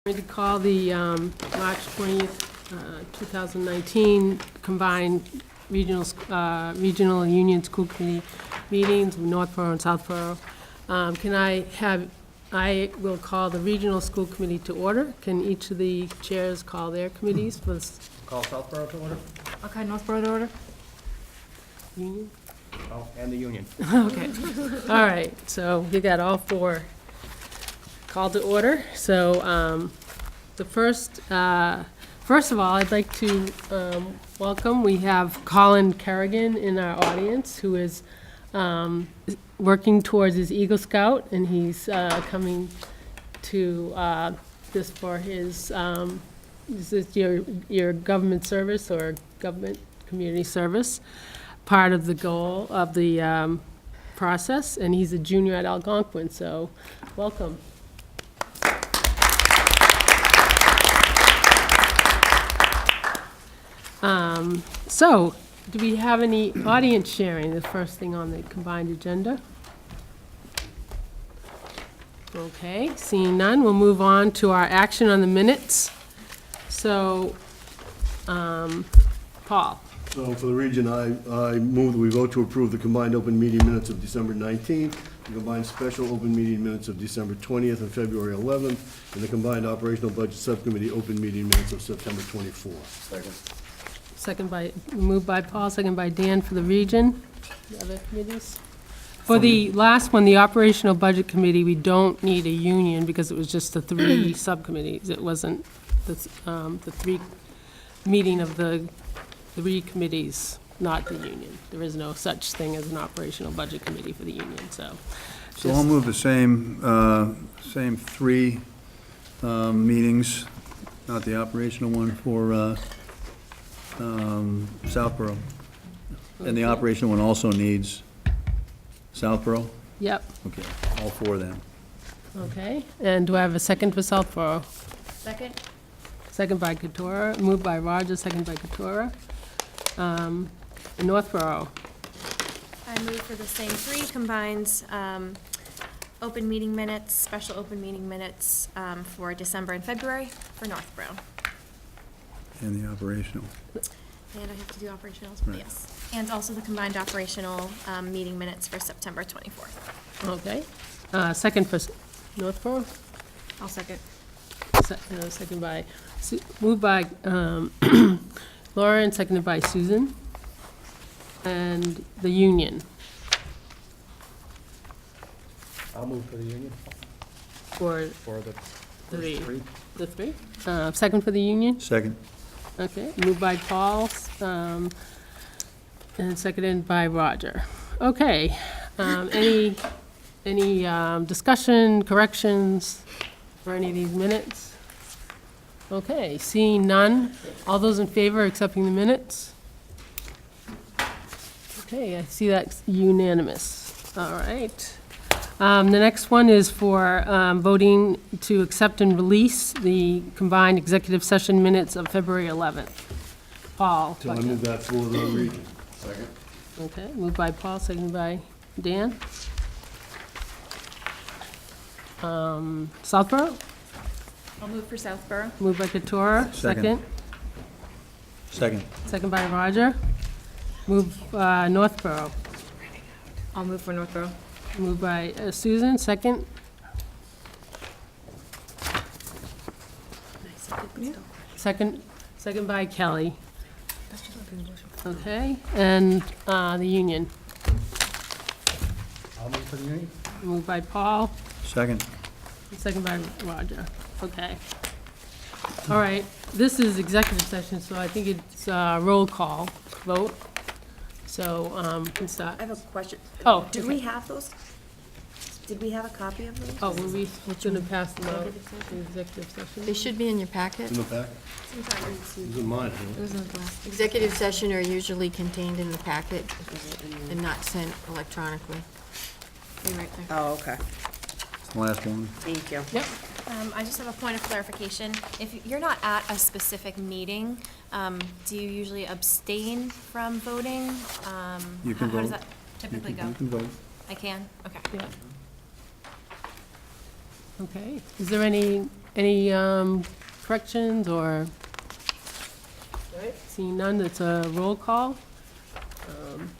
I'm going to call the March 20th, 2019 combined regional and union school committee meetings, Northborough and Southborough. I will call the regional school committee to order. Can each of the chairs call their committees for this Call Southborough to order? Okay, Northborough to order? union? Oh, and the union. Okay, all right, so you got all four called to order. So first of all, I'd like to welcome, we have Colin Kerrigan in our audience, who is working towards his Eagle Scout, and he's coming to this for his, this is your government service or government community service, part of the goal of the process, and he's a junior at Algonquin, so welcome. So, do we have any audience sharing, the first thing on the combined agenda? Okay, seeing none, we'll move on to our action on the minutes. So, Paul, So for the region, I move that we vote to approve the combined open meeting minutes of December 19th, the combined special open meeting minutes of December 20th and February 11th, and the combined operational budget subcommittee open meeting minutes of September 24th. moved by Paul, second by Dan for the region. The other committees? For the last one, the operational budget committee, we don't need a union because it was just the three subcommittees. It wasn't the three meeting of the three committees, not the union. There is no such thing as an operational budget committee for the union, so. So I'll move the same three meetings, not the operational one for Southborough. And the operational one also needs Southborough? Yep, Okay, all four then. okay. And do I have a second for Southborough? Second? Second by Katura, moved by Roger, second by Katura. Northborough, I move for the same three combines, open meeting minutes, special open meeting minutes for December and February for Northborough. And the operational. And I have to do operational, Right. yes. And also the combined operational meeting minutes for September 24th. okay. Second for Northborough? I'll second. Second by, moved by Laura and seconded by Susan. And the union, I'll move for the union for for the Three. first three. the three. Second for the union, Second. okay, moved by Paul, and seconded by Roger. Okay, any discussion, corrections for any of these minutes? Okay, seeing none, all those in favor of accepting the minutes? Okay, I see that's unanimous. All right. The next one is for voting to accept and release the combined executive session minutes of February 11th. Paul? So I move that for the region. Second. Okay, moved by Paul, seconded by Dan. Southborough? I'll move for Southborough. Moved by Katura, Second. second. Second. Second by Roger. Moved Northborough. I'll move for Northborough. Moved by Susan, second. Second by Kelly. Okay, and the union. I'll move for the union. Moved by Paul, Second. second by Roger. Okay. All right, this is executive session, so I think it's a roll call vote. So, can start. I have a question. Oh, Do okay. we have those? Did we have a copy of those? Oh, we're going to pass them out in executive session? They should be in your packet. In the back? These are mine, huh? Executive session are usually contained in the packet and not sent electronically. They're right there. Oh, okay. Last one. Thank you. Yep. I just have a point of clarification. If you're not at a specific meeting, do you usually abstain from voting? You can How does vote. that typically go? You can vote. I can? Okay. Yeah. Okay, is there any Any corrections or? All right, seeing none, it's a roll call.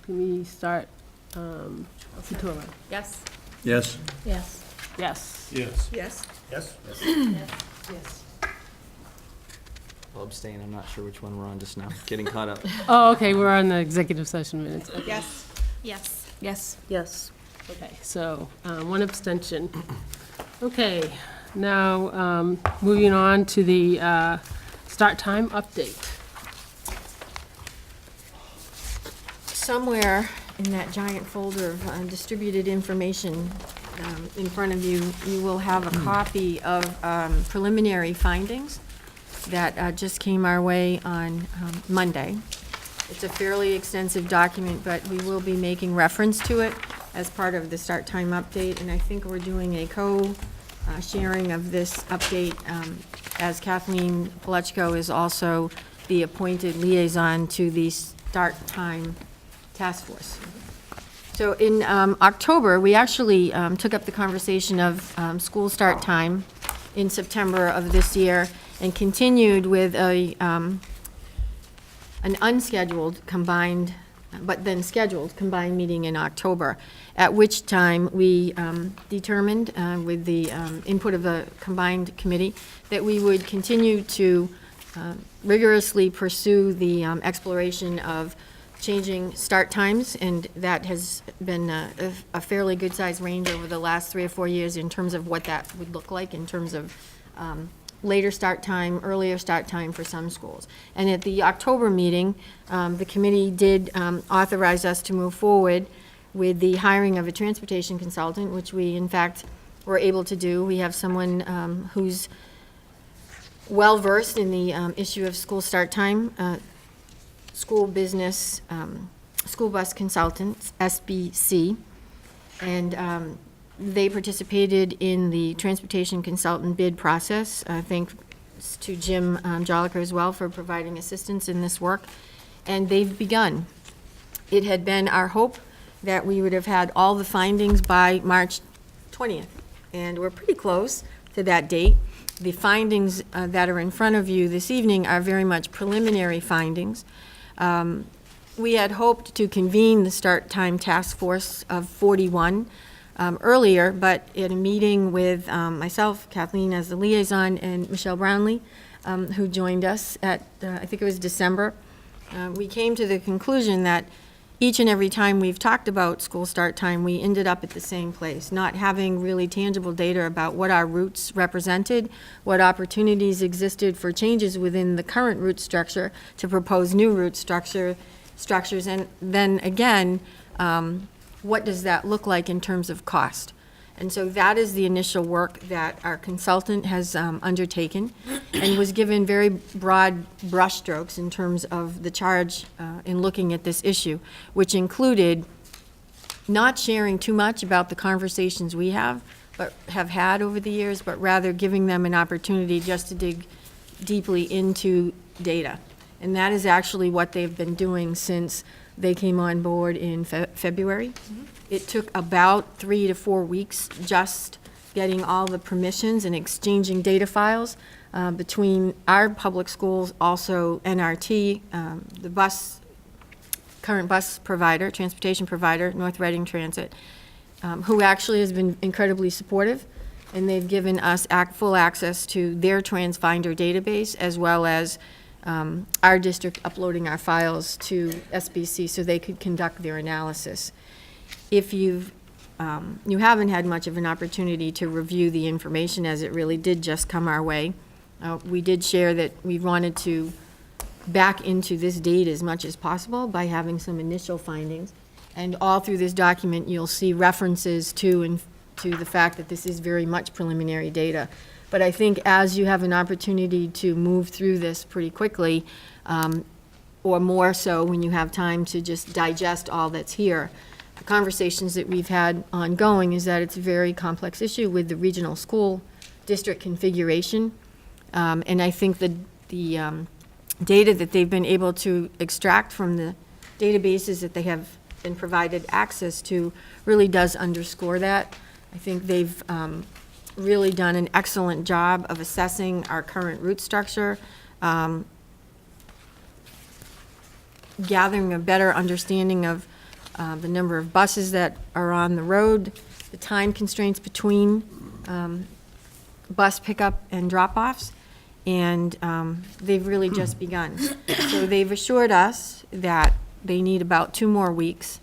Can we start, Futura? Yes. Yes? Yes. Yes. Yes. Yes. Yes? Yes. I'll abstain, I'm not sure which one we're on just now, getting caught up. Oh, okay, we're on the executive session minutes. Okay. Yes. Yes. Yes. Yes. Okay, so, one abstention. Okay, now, moving on to the, start time update. Somewhere in that giant folder of distributed information in front of you, you will have a copy of preliminary findings that just came our way on Monday. It's a fairly extensive document, but we will be making reference to it as part of the start time update, and I think we're doing a co-sharing of this update, as Kathleen Polechko is also the appointed liaison to the start time task force. So in October, we actually took up the conversation of school start time in September of this year and continued with an unscheduled combined, but then scheduled combined meeting in October, at which time we determined, with the input of the combined committee, that we would continue to rigorously pursue the exploration of changing start times, and that has been a fairly good-sized range over the last 3 or 4 years in terms of what that would look like in terms of later start time, earlier start time for some schools. And at the October meeting, the committee did authorize us to move forward with the hiring of a transportation consultant, which we, in fact, were able to do. We have someone who's well-versed in the issue of school start time, school business, school bus consultants, SBC, and they participated in the transportation consultant bid process. Thanks to Jim Joliker as well for providing assistance in this work, and they've begun. It had been our hope that we would have had all the findings by March 20th, and we're pretty close to that date. The findings that are in front of you this evening are very much preliminary findings. We had hoped to convene the start time task force of 41 earlier, but in a meeting with myself, Kathleen as the liaison, and Michelle Brownlee, who joined us at, I think it was December, we came to the conclusion that each and every time we've talked about school start time, we ended up at the same place, not having really tangible data about what our routes represented, what opportunities existed for changes within the current route structure to propose new route structures, and then again, what does that look like in terms of cost? And so that is the initial work that our consultant has undertaken and was given very broad brushstrokes in terms of the charge in looking at this issue, which included not sharing too much about the conversations we have had over the years, but rather giving them an opportunity just to dig deeply into data. And that is actually what they've been doing since they came on board in February. Mm-hmm. It took about 3 to 4 weeks just getting all the permissions and exchanging data files between our public schools, also NRT, the current bus provider, transportation provider, North Reading Transit, who actually has been incredibly supportive, and they've given us full access to their TransFinder database, as well as our district uploading our files to SBC so they could conduct their analysis. If you haven't had much of an opportunity to review the information, as it really did just come our way, we did share that we wanted to back into this data as much as possible by having some initial findings. And all through this document, you'll see references to the fact that this is very much preliminary data. But I think as you have an opportunity to move through this pretty quickly, or more so when you have time to just digest all that's here, the conversations that we've had ongoing is that it's a very complex issue with the regional school district configuration. And I think the data that they've been able to extract from the databases that they have been provided access to really does underscore that. I think they've really done an excellent job of assessing our current route structure, gathering a better understanding of the number of buses that are on the road, the time constraints between bus pickup and drop-offs, and they've really just begun. So they've assured us that they need about 2 more weeks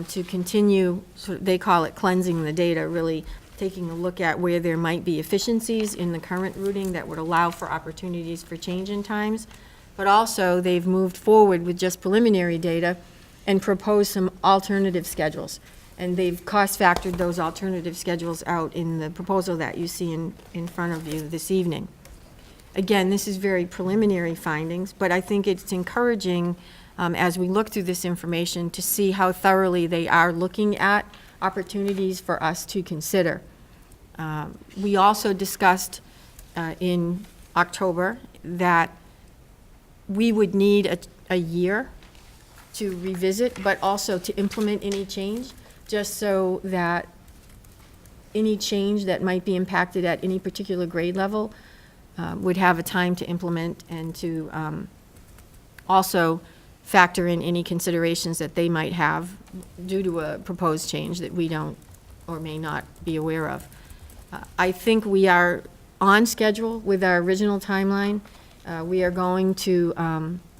to continue, they call it cleansing the data, really taking a look at where there might be efficiencies in the current routing that would allow for opportunities for change in times. But also, they've moved forward with just preliminary data and proposed some alternative schedules. And they've cost-factored those alternative schedules out in the proposal that you see in front of you this evening. Again, this is very preliminary findings, but I think it's encouraging, as we look through this information, to see how thoroughly they are looking at opportunities for us to consider. We also discussed in October that we would need a year to revisit, but also to implement any change, just so that any change that might be impacted at any particular grade level would have a time to implement, and to also factor in any considerations that they might have due to a proposed change that we don't or may not be aware of. I think we are on schedule with our original timeline. We are going to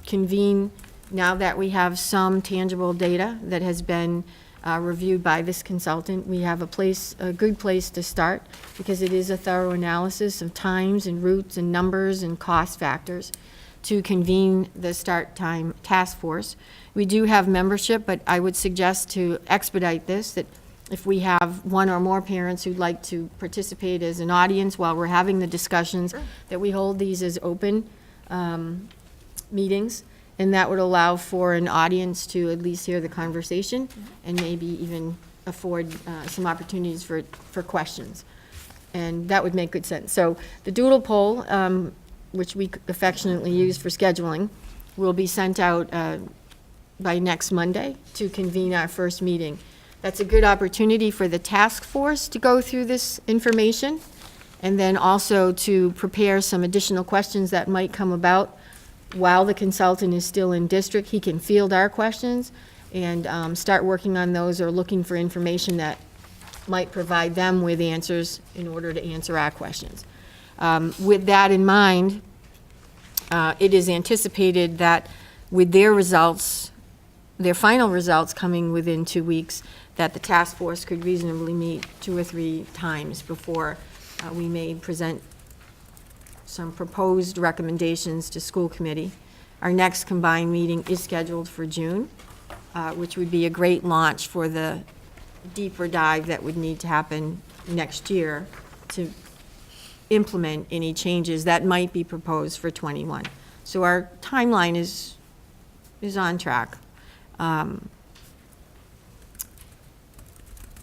convene, now that we have some tangible data that has been reviewed by this consultant. We have a good place to start, because it is a thorough analysis of times and routes and numbers and cost factors, to convene the start time task force. We do have membership, but I would suggest to expedite this, that if we have 1 or more parents who'd like to participate as an audience while we're having the discussions, that we hold these as open meetings, and that would allow for an audience to at least hear the conversation, and maybe even afford some opportunities for questions. And that would make good sense. So the doodle poll, which we affectionately use for scheduling, will be sent out by next Monday to convene our first meeting. That's a good opportunity for the task force to go through this information, and then also to prepare some additional questions that might come about while the consultant is still in district. He can field our questions and start working on those, or looking for information that might provide them with answers in order to answer our questions. With that in mind, it is anticipated that with their results, their final results coming within 2 weeks, that the task force could reasonably meet 2 or 3 times before we may present some proposed recommendations to school committee. Our next combined meeting is scheduled for June, which would be a great launch for the deeper dive that would need to happen next year to implement any changes that might be proposed for '21. So our timeline is on track.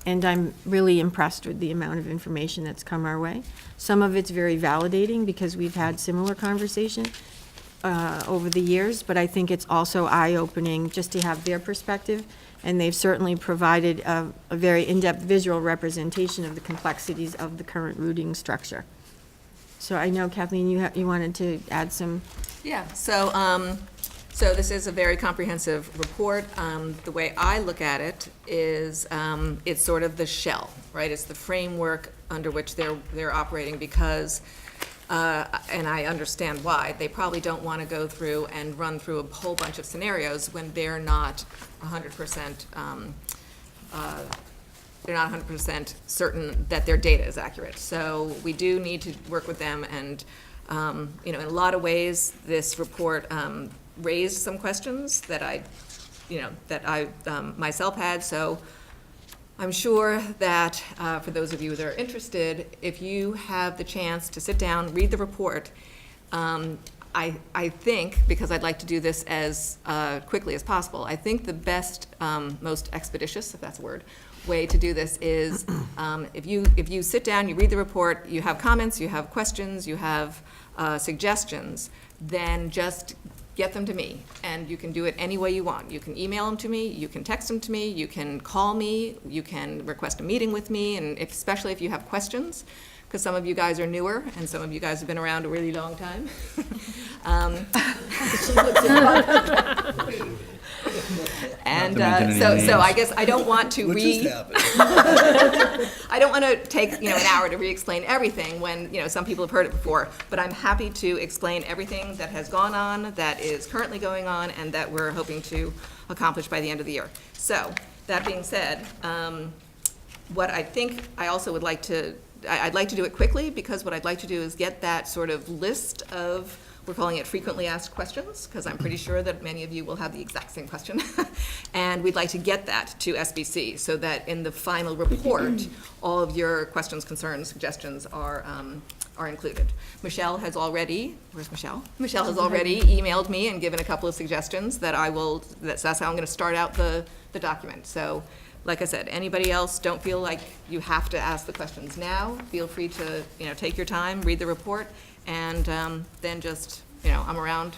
And I'm really impressed with the amount of information that's come our way. Some of it's very validating, because we've had similar conversation over the years, but I think it's also eye-opening just to have their perspective, and they've certainly provided a very in-depth visual representation of the complexities of the current routing structure. So I know, Kathleen, you wanted to add some. Yeah, so this is a very comprehensive report. The way I look at it is it's sort of the shell, right? It's the framework under which they're operating, because, and I understand why, they probably don't want to go through and run through a whole bunch of scenarios when they're not 100%, they're not 100% certain that their data is accurate. So we do need to work with them, and in a lot of ways, this report raised some questions that I myself had. So I'm sure that for those of you that are interested, if you have the chance to sit down, read the report, I think, because I'd like to do this as quickly as possible, I think the best, most expeditious, if that's a word, way to do this is if you sit down, you read the report, you have comments, you have questions, you have suggestions, then just get them to me, and you can do it any way you want. You can email them to me, you can text them to me, you can call me, you can request a meeting with me, and especially if you have questions, because some of you guys are newer, and some of you guys have been around a really long time. And Not to mention any so I names. guess I don't want to What just happened? I don't want to take, an hour to re-explain everything when, some people have heard it before, but I'm happy to explain everything that has gone on, that is currently going on, and that we're hoping to accomplish by the end of the year. So, that being said, what I think I also would like to, I'd like to do it quickly, because what I'd like to do is get that sort of list of, we're calling it frequently asked questions, because I'm pretty sure that many of you will have the exact same question. And we'd like to get that to SBC, so that in the final report, all of your questions, concerns, suggestions are included. Michelle has already, where's Michelle? Michelle has already emailed me and given a couple of suggestions that that's how I'm gonna start out the document. So, like I said, anybody else, don't feel like you have to ask the questions now. Feel free to, take your time, read the report, and then just, I'm around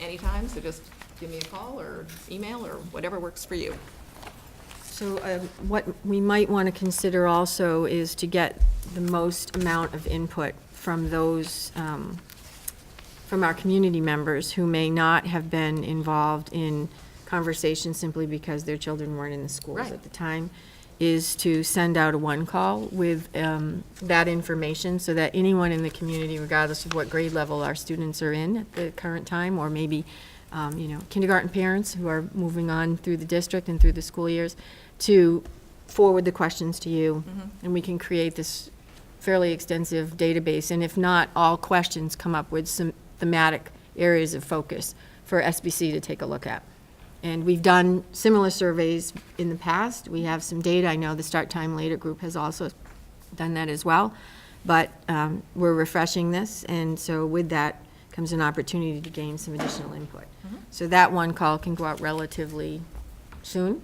anytime, so just give me a call or email or whatever works for you. So what we might want to consider also is to get the most amount of input from those, from our community members who may not have been involved in conversations simply because their children weren't in the schools Right. at the time, is to send out a one-call with that information so that anyone in the community, regardless of what grade level our students are in at the current time, or maybe, kindergarten parents who are moving on through the district and through the school years, to forward the questions to you, and we can create this fairly extensive database. And if not, all questions come up with some thematic areas of focus for SBC to take a look at. And we've done similar surveys in the past. We have some data. I know the Start Time Later group has also done that as well. But we're refreshing this, and so with that comes an opportunity to gain some additional input. So that one call can go out relatively soon,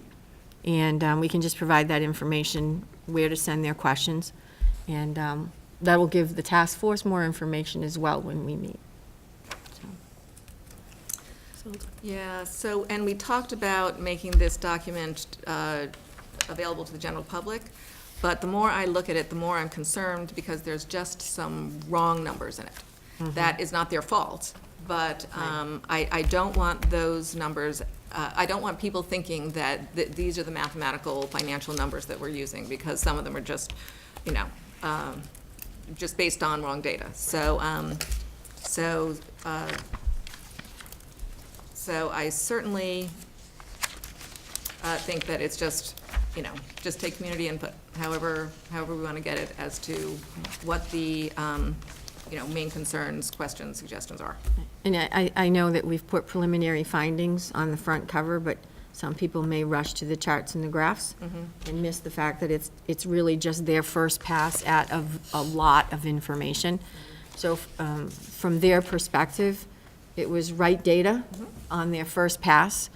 and we can just provide that information, where to send their questions. And that will give the task force more information as well when we meet. Yeah, so, and we talked about making this document available to the general public, but the more I look at it, the more I'm concerned, because there's just some wrong numbers in it. That is not their fault, but I don't want those numbers, I don't want people thinking that these are the mathematical financial numbers that we're using, because some of them are just, just based on wrong data. So I certainly think that it's just, just take community input, however we want to get it, as to what the, main concerns, questions, suggestions are. And I know that we've put preliminary findings on the front cover, but some people may rush to the charts and the graphs and miss the fact that it's really just their first pass at a lot of information. So from their perspective, it was right data on their first pass.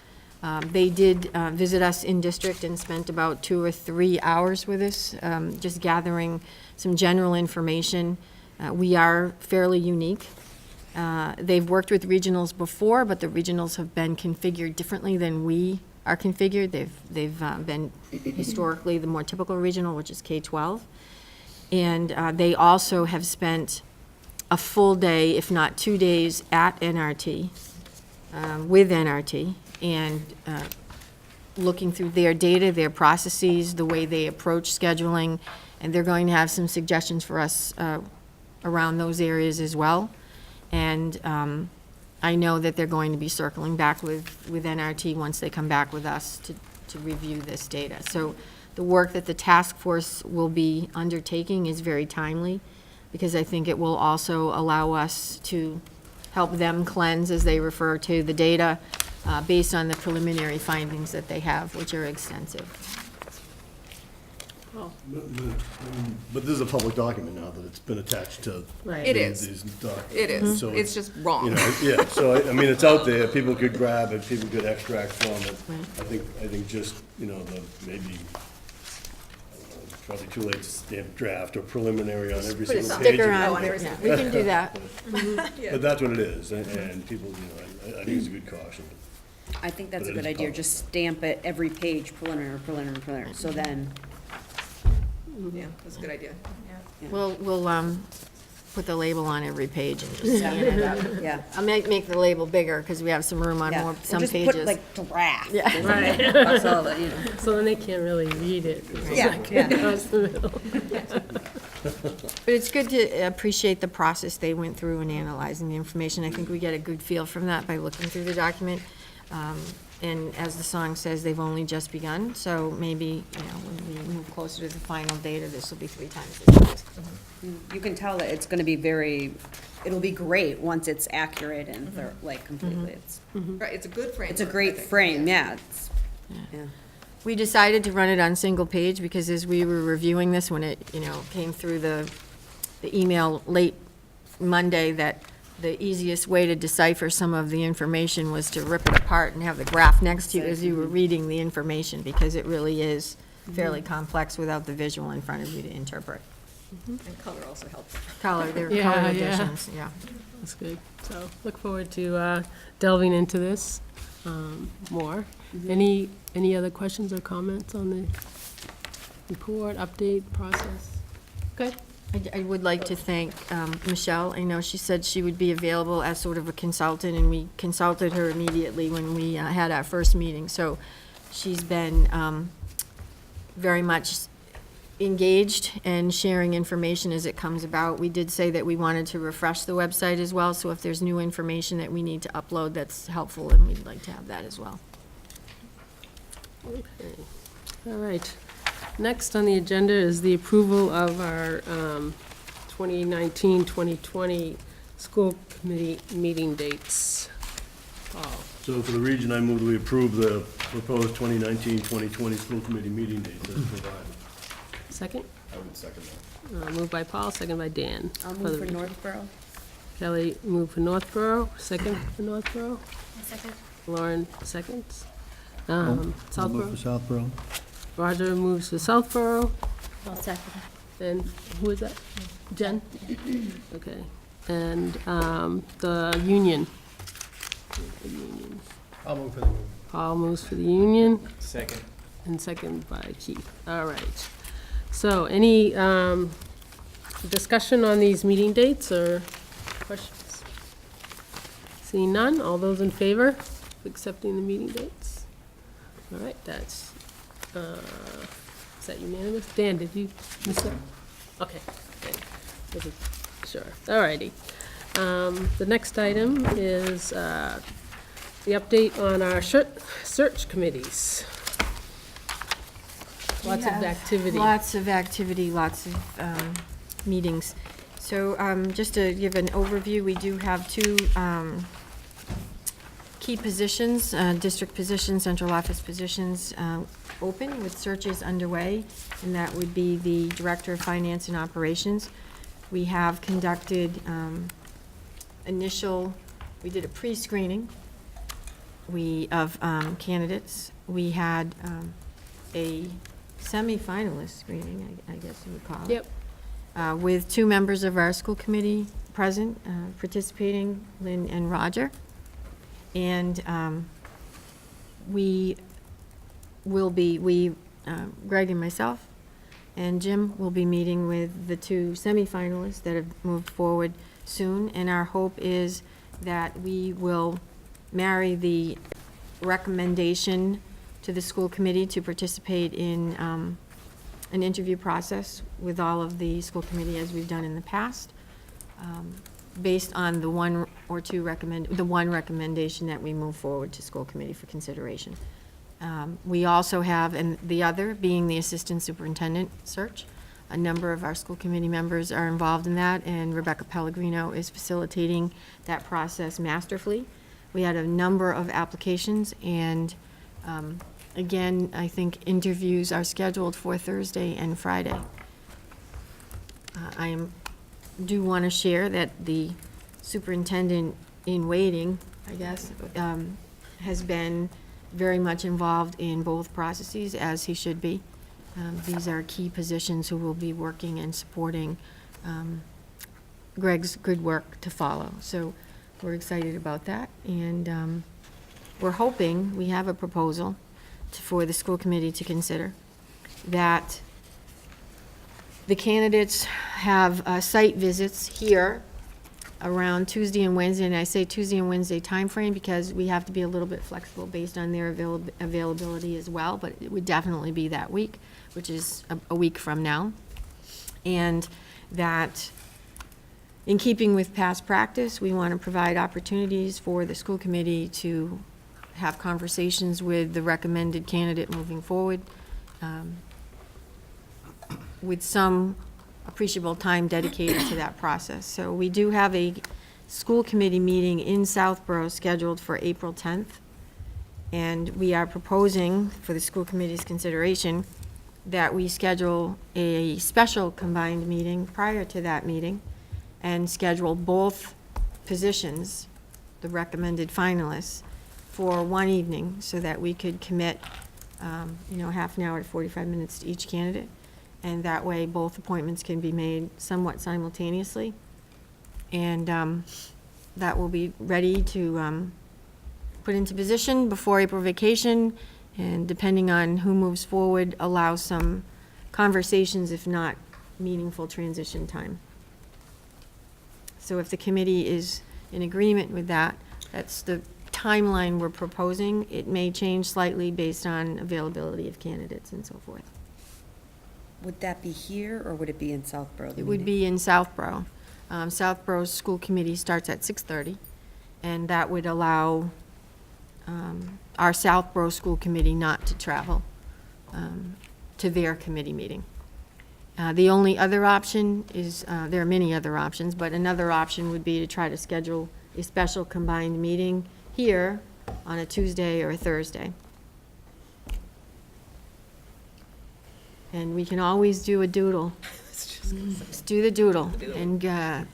They did visit us in district and spent about 2 or 3 hours with us, just gathering some general information. We are fairly unique. They've worked with regionals before, but the regionals have been configured differently than we are configured. They've been historically the more typical regional, which is K-12. And they also have spent a full day, if not 2 days, at NRT, with NRT, and looking through their data, their processes, the way they approach scheduling, and they're going to have some suggestions for us around those areas as well. And I know that they're going to be circling back with NRT once they come back with us to review this data. So the work that the task force will be undertaking is very timely, because I think it will also allow us to help them cleanse, as they refer to the data, based on the preliminary findings that they have, which are extensive. But this is a public document now that it's been attached to. Right. It is. these documents. It is. So It's just wrong. Yeah, so it's out there, people could grab it, people could extract from it. I think just, maybe, probably too late to stamp draft or preliminary on every Put a single page. sticker Oh, on, I never yeah, we can do that. But that's what it is, and people, I think it's a good caution. I think that's But a it good is idea, public. just stamp it every page, preliminary, preliminary, preliminary, so then, Yeah, that's a good idea. We'll put the label on every page and just scan it up. Yeah. I'll make the label bigger, because we have some room on Yeah. more, Or some just pages. put like draft. Yeah. Right. That's all that, you know. So then they can't really read it. Yeah, yeah. Across the middle. But it's good to appreciate the process they went through in analyzing the information. I think we get a good feel from that by looking through the document. And as the song says, they've only just begun, so maybe, when we move closer to the final data, this will be 3 times the size. You can tell that it's gonna be it'll be great once it's accurate and like completely. It's, Right, it's a good framework. it's a great I think. frame, yeah, it's, yeah. We decided to run it on single page because as we were reviewing this, when it, came through the email late Monday, that the easiest way to decipher some of the information was to rip it apart and have the graph next to you as you were reading the information, because it really is fairly complex without the visual in front of you to interpret. And color also helps. Color, there are Yeah, color yeah. additions, yeah. That's good. So look forward to delving into this more. Any other questions or comments on the report, update, process? Okay. I would like to thank Michelle. I know she said she would be available as sort of a consultant, and we consulted her immediately when we had our first meeting. So she's been very much engaged and sharing information as it comes about. We did say that we wanted to refresh the website as well, so if there's new information that we need to upload that's helpful, then we'd like to have that as well. Okay. All right. Next on the agenda is the approval of our 2019-2020 school committee meeting dates. Paul? So for the region, I move that we approve the proposed 2019-2020 school committee meeting dates as provided. Second? I would second that. Moved by Paul, second by Dan. I'll the move for region. Northborough. Kelly moved for Northborough, second for Northborough. Second. Lauren seconds. I'll move Southborough. for Southborough. Roger moves for Southborough. I'll second. And who is that? Jen? Okay. And the Union. The Union. I'll move for the union. Paul moves for the Union, Second. and second by Keith. All right. So any discussion on these meeting dates or questions? Seeing none, all those in favor of accepting the meeting dates? All right, that's, is that unanimous? Dan, did you miss it? Okay, good. Wasn't sure. All righty. The next item is the update on our search committees. Lots of activity. Lots of activity, lots of meetings. So just to give an overview, we do have 2 key positions, district positions, central office positions open with searches underway, and that would be the Director of Finance and Operations. We have conducted we did a pre-screening of candidates. We had a semi-finalist screening, I guess you would call it. Yep. With 2 members of our school committee present, participating, Lynn and Roger. And we will be, Greg and myself and Jim will be meeting with the 2 semi-finalists that have moved forward soon. And our hope is that we will marry the recommendation to the school committee to participate in an interview process with all of the school committee as we've done in the past, based on the one recommendation that we move forward to school committee for consideration. We also have, and the other being the assistant superintendent search. A number of our school committee members are involved in that, and Rebecca Pellegrino is facilitating that process masterfully. We had a number of applications, and again, I think interviews are scheduled for Thursday and Friday. Do want to share that the superintendent in waiting, I guess, has been very much involved in both processes, as he should be. These are key positions who will be working and supporting Greg's good work to follow. So we're excited about that, and we're hoping, we have a proposal for the school committee to consider, that The candidates have site visits here around Tuesday and Wednesday, and I say Tuesday and Wednesday timeframe because we have to be a little bit flexible based on their availability as well, but it would definitely be that week, which is a week from now. And that, in keeping with past practice, we want to provide opportunities for the school committee to have conversations with the recommended candidate moving forward, with some appreciable time dedicated to that process. So we do have a school committee meeting in Southborough scheduled for April 10th. And we are proposing, for the school committee's consideration, that we schedule a special combined meeting prior to that meeting and schedule both positions, the recommended finalists, for one evening so that we could commit, half an hour to 45 minutes to each candidate. And that way, both appointments can be made somewhat simultaneously. And that will be ready to put into position before April vacation, and depending on who moves forward, allow some conversations, if not meaningful transition time. So if the committee is in agreement with that, that's the timeline we're proposing. It may change slightly based on availability of candidates and so forth. Would that be here, or would it be in Southborough? the It would meeting? be in Southborough. Southborough's school committee starts at 6:30, and that would allow our Southborough school committee not to travel to their committee meeting. The only other option is, there are many other options, but another option would be to try to schedule a special combined meeting here on a Tuesday or a Thursday. And we can always do a doodle. Let's do the doodle. And,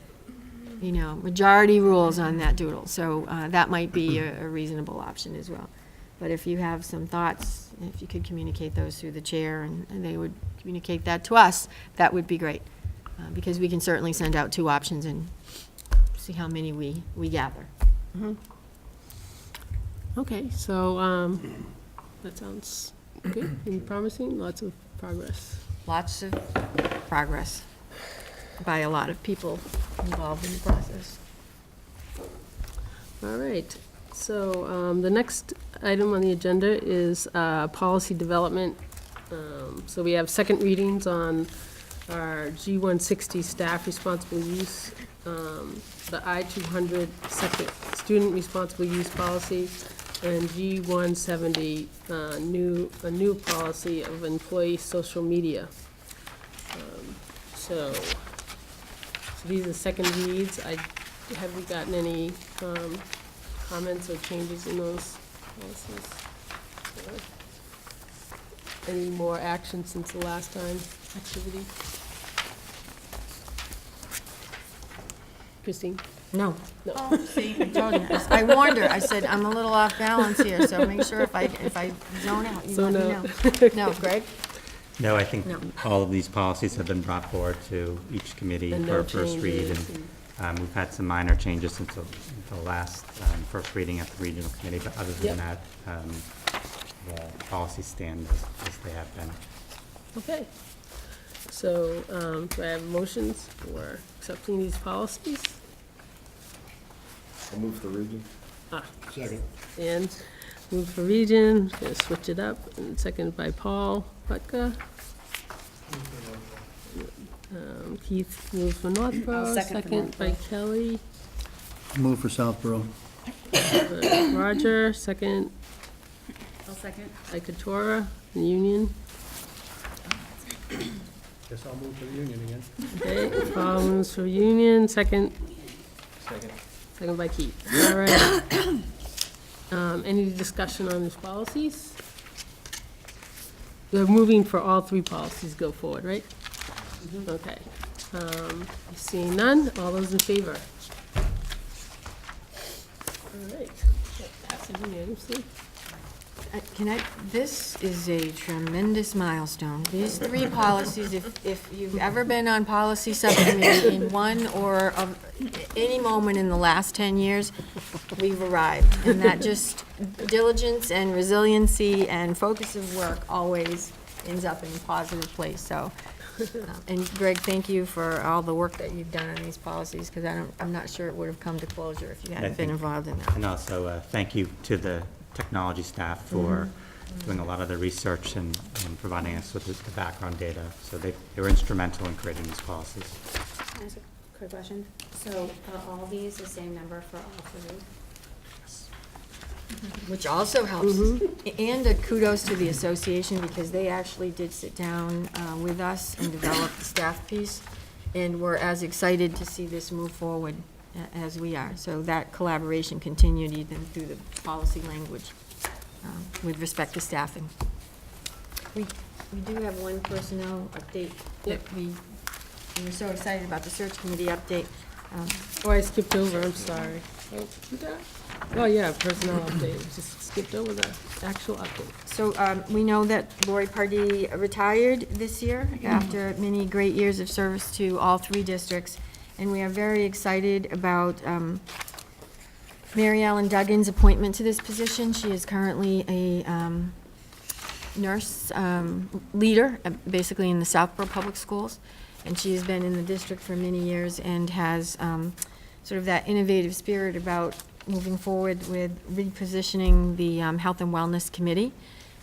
majority rules on that doodle. So that might be a reasonable option as well. But if you have some thoughts, if you could communicate those through the chair and they would communicate that to us, that would be great. Because we can certainly send out 2 options and see how many we gather. Okay, so, that sounds good and promising, lots of progress. Lots of progress by a lot of people involved in the process. All right, so the next item on the agenda is policy development. So we have second readings on our G160 staff responsible use, the I-200 second student responsible use policy, and G170, a new policy of employee social media. So these are second reads. Have we gotten any comments or changes in those policies? Any more action since the last time, activity? Christine? No. No. See, I told you. I warned her. I said, I'm a little off balance here, so make sure if I zone out, you So let me no. know. No, Greg? No, I think No. all of these policies have been brought forward to each committee And for no a first read. changes And we've had some minor changes since the last first reading at the regional committee, but other Yep. than that, the policies stand as they have been. Okay. So, do I have motions for accepting these policies? I'll move for region. Second. And move for region, gonna switch it up, and seconded by Paul Butka. Keith moves for Northborough, I'll second for second by Kelly. Move for Southborough. Roger, second I'll second. by Katora, the Union. Guess I'll move for the union again. Okay, Paul moves for Union, second by Keith. All right. Any discussion on these policies? We're moving for all 3 policies go forward, right? Okay. Seeing none, all those in favor? All right. That passes unanimously. This is a tremendous milestone. These 3 policies, if you've ever been on policy subcommittee in one or of any moment in the last 10 years, we've arrived. And that just diligence and resiliency and focus of work always ends up in a positive place. So And Greg, thank you for all the work that you've done on these policies, because I'm not sure it would have come to closure if you hadn't been involved in that. And also, thank you to the technology staff for doing a lot of the research and providing us with the background data. So they were instrumental in creating these policies. Can I ask a quick question? So are all these the same number for all three? Which also helps. And a kudos to the association, because they actually did sit down with us and develop the staff piece, and we're as excited to see this move forward as we are. So that collaboration continued even through the policy language with respect to staffing. We do have one personnel update that we were so excited about, the search committee update. Oh, I skipped over, I'm sorry. Oh, did I? Oh, yeah, personnel update, just skipped over the actual update. So we know that Lori Pardee retired this year after many great years of service to all three districts. And we are very excited about Mary Ellen Duggan's appointment to this position. She is currently a nurse leader, basically in the Southborough Public Schools. And she has been in the district for many years and has sort of that innovative spirit about moving forward with repositioning the Health and Wellness Committee.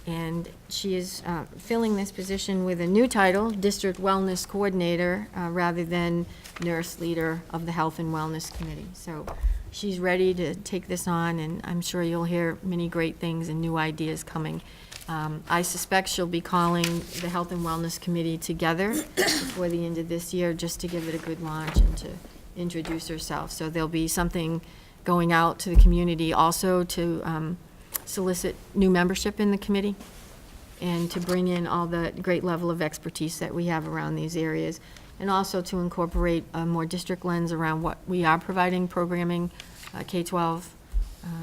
And she is filling this position with a new title, District Wellness Coordinator, rather than Nurse Leader of the Health and Wellness Committee. So she's ready to take this on, and I'm sure you'll hear many great things and new ideas coming. I suspect she'll be calling the Health and Wellness Committee together before the end of this year, just to give it a good launch and to introduce herself. So there'll be something going out to the community also to solicit new membership in the committee and to bring in all the great level of expertise that we have around these areas, and also to incorporate a more district lens around what we are providing programming, K-12,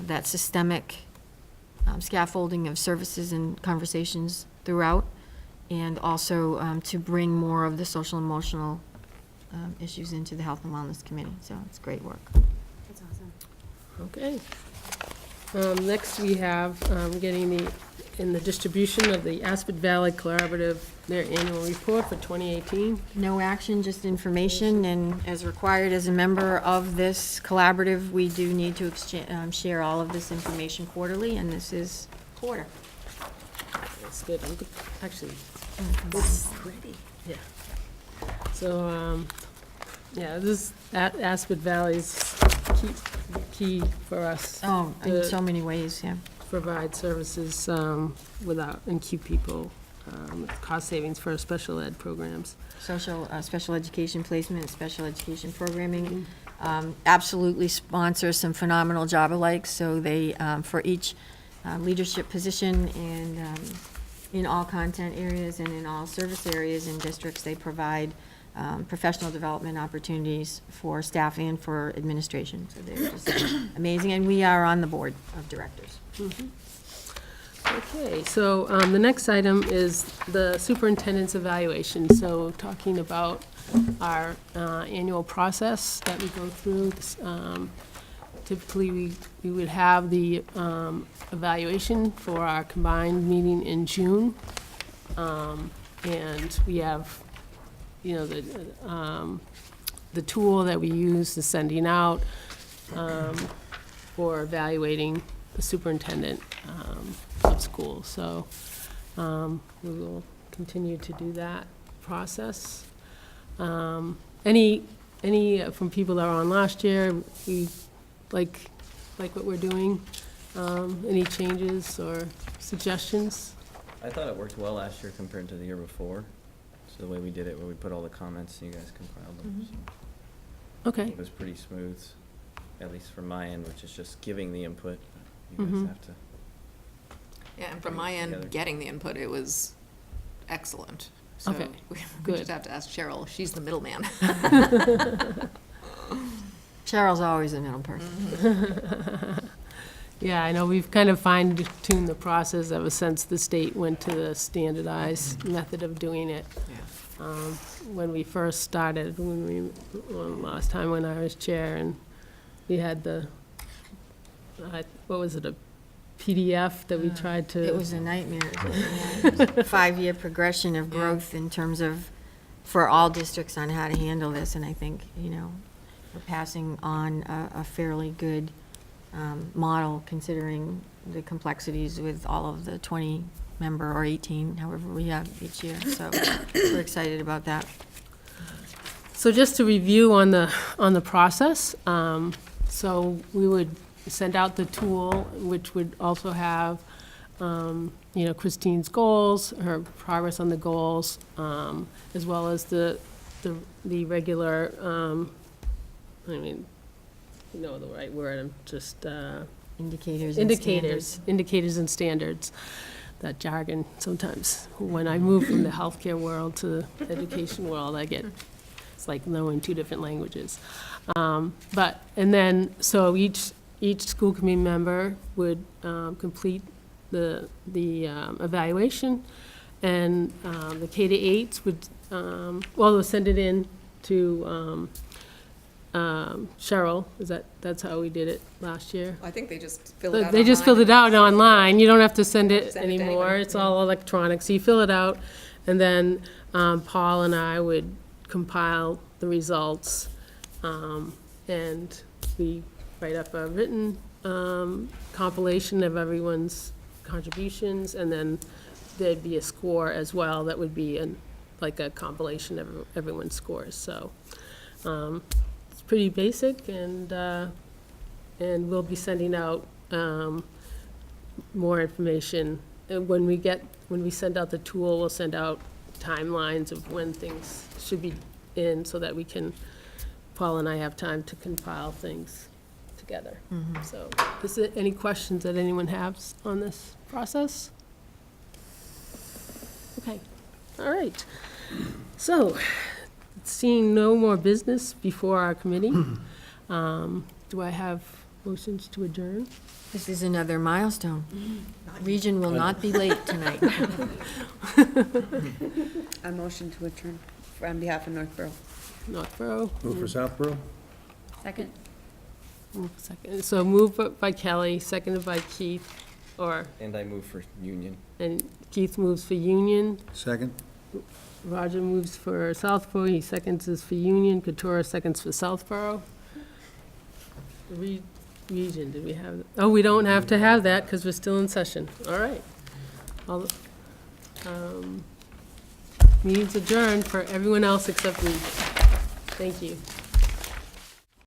that systemic scaffolding of services and conversations throughout, and also to bring more of the social emotional issues into the Health and Wellness Committee. So it's great work. That's awesome. Okay. Next, we have in the distribution of the Aspet Valley Collaborative, their annual report for 2018. No action, just information, and as required as a member of this collaborative, we do need to share all of this information quarterly, and this is quarter. That's good. Actually, That's pretty. yeah. So, yeah, this Aspet Valley's key for us. Oh, in to so many ways, yeah. provide services and keep people, cost savings for special ed programs. Special education placement, special education programming, absolutely sponsor some phenomenal job alikes, so they, for each leadership position and in all content areas and in all service areas in districts, they provide professional development opportunities for staff and for administration. So they're just amazing, and we are on the board of directors. Okay, so the next item is the superintendent's evaluation. So talking about our annual process that we go through. Typically, we would have the evaluation for our combined meeting in June. And we have, the tool that we use, the sending out for evaluating the superintendent of school. So we will continue to do that process. Any from people that were on last year, we like what we're doing? Any changes or suggestions? I thought it worked well last year compared to the year before. So the way we did it, where we put all the comments and you guys compiled them. So Okay. it was pretty smooth, at least from my end, which is just giving the input. You guys have to. Yeah, and from my end, getting the input, it was excellent. So Okay, we good. just have to ask Cheryl. She's the middleman. Cheryl's always the middle person. Yeah, I know we've kind of fine-tuned the process ever since the state went to the standardized method of doing it. Yeah. When we first started, last time when I was chair, and we had the, what was it, a PDF that we tried to. It was a nightmare. It was a 5-year progression of growth in terms of for all districts on how to handle this, and I think, you know, we're passing on a fairly good model considering the complexities with all of the 20-member or 18, however we have each year, so we're excited about that. So just to review on the process, so we would send out the tool, which would also have, you know, Christine's goals, her progress on the goals, as well as the regular, I mean, you know the right word, I'm just, Indicators and standards. indicators and standards. That jargon sometimes, when I move from the healthcare world to the education world, I get, it's like knowing two different languages. But, and then, so each school committee member would complete the evaluation, and the K-8s would, well, they'll send it in to Cheryl, that's how we did it last year? I think they just filled it out They just online. filled it out online, you don't have to send it Send it to anymore, anybody, it's all electronic, so you fill it out, and then Paul and I would compile the results, and we write up a written compilation of everyone's contributions, and then there'd be a score as well, that would be like a compilation of everyone's scores, so. It's pretty basic, and we'll be sending out more information. And when we send out the tool, we'll send out timelines of when things should be in, so that we can, Paul and I have time to compile things together. So, is there any questions that anyone has on this process? Okay, all right. So, seeing no more business before our committee, do I have motions to adjourn? This is another milestone. Region will not be late tonight. A motion to adjourn on behalf of Northborough. Northborough? Move for Southborough? Second? Move second. So moved by Kelly, seconded by Keith, And I move for Union. and Keith moves for Union. Second? Roger moves for Southborough, he seconds is for Union, Katura seconds for Southborough. Region, did we have, oh, we don't have to have that, because we're still in session, all right. Meeting's adjourned for everyone else except Region. Thank you.